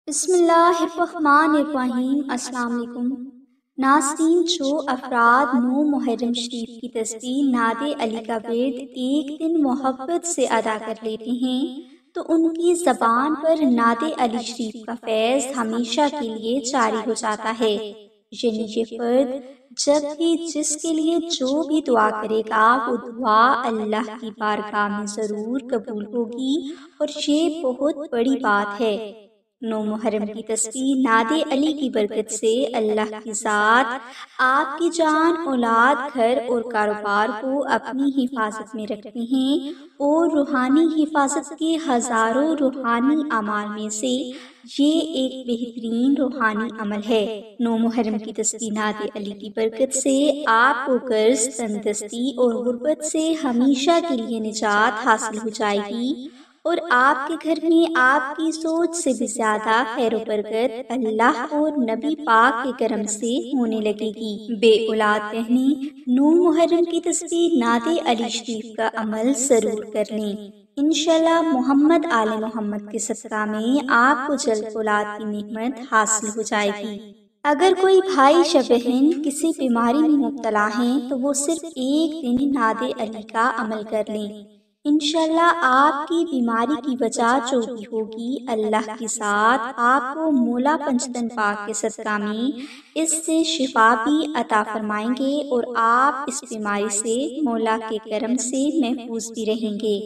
بسم اللہ الرحمن الرحیم۔ السلام علیکم ناظرین، جو افراد 9 محرم شریف کی تسبیح نعت علی کا ورد ایک دن محبت سے ادا کر لیتے ہیں تو ان کی زبان پر نعت علی شریف کا فیض ہمیشہ کے لیے جاری ہو جاتا ہے۔ یعنی یہ فرد جب بھی جس کے لیے جو بھی دعا کرے گا وہ دعا اللہ کی بارگاہ میں ضرور قبول ہوگی، اور یہ بہت بڑی بات ہے۔ 9 محرم کی تسبیح نعت علی کی برکت سے اللہ کی ذات آپ کی جان، اولاد، گھر اور کاروبار کو اپنی حفاظت میں رکھتے ہیں، اور روحانی حفاظت کے ہزاروں روحانی اعمال میں سے یہ ایک بہترین روحانی عمل ہے۔ 9 محرم کی تسبیح نعت علی کی برکت سے آپ کو قرض، تندرستی اور غربت سے ہمیشہ کے لیے نجات حاصل ہو جائے گی، اور آپ کے گھر میں آپ کی سوچ سے بھی زیادہ خیر و برکت اللہ اور نبی پاک کے کرم سے ہونے لگے گی۔ بے اولاد بہنیں 9 محرم کی تسبیح نعت علی شریف کا عمل ضرور کر لیں۔ انشاءاللہ محمد آل محمد کے صدقہ میں آپ کو جلد اولاد کی نعمت حاصل ہو جائے گی۔ اگر کوئی بھائی یا بہن کسی بیماری میں مبتلا ہیں تو وہ صرف ایک دن نعت علی کا عمل کر لیں۔ انشاءاللہ آپ کی بیماری کی وجہ جو بھی ہوگی، اللہ کی ذات آپ کو مولا پنجتن پاک کے صدقہ میں اس سے شفا بھی عطا فرمائیں گے، اور آپ اس بیماری سے مولا کے کرم سے محفوظ بھی رہیں گے۔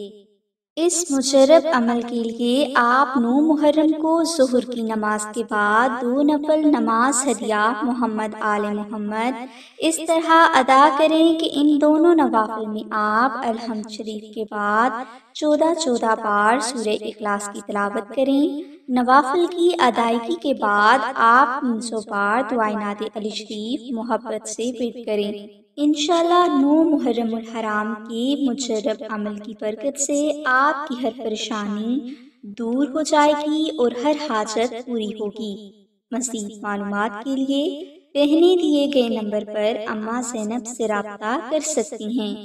اس مجرب عمل کے لیے آپ 9 محرم کو ظہر کی نماز کے بعد 2 نفل نماز ہدیہ محمد آل محمد اس طرح ادا کریں کہ ان دونوں نوافل میں آپ الحمد شریف کے بعد 14 بار سورہ اخلاص کی تلاوت کریں۔ نوافل کی ادائیگی کے بعد آپ 300 بار دعائے نعت علی شریف محبت سے ورد کریں۔ انشاءاللہ 9 محرم الحرام کے مجرب عمل کی برکت سے آپ کی ہر پریشانی دور ہو جائے گی اور ہر حاجت پوری ہوگی۔ مزید معلومات کے لیے پہلے دیے گئے نمبر پر اماں زینب سے رابطہ کر سکتی ہیں۔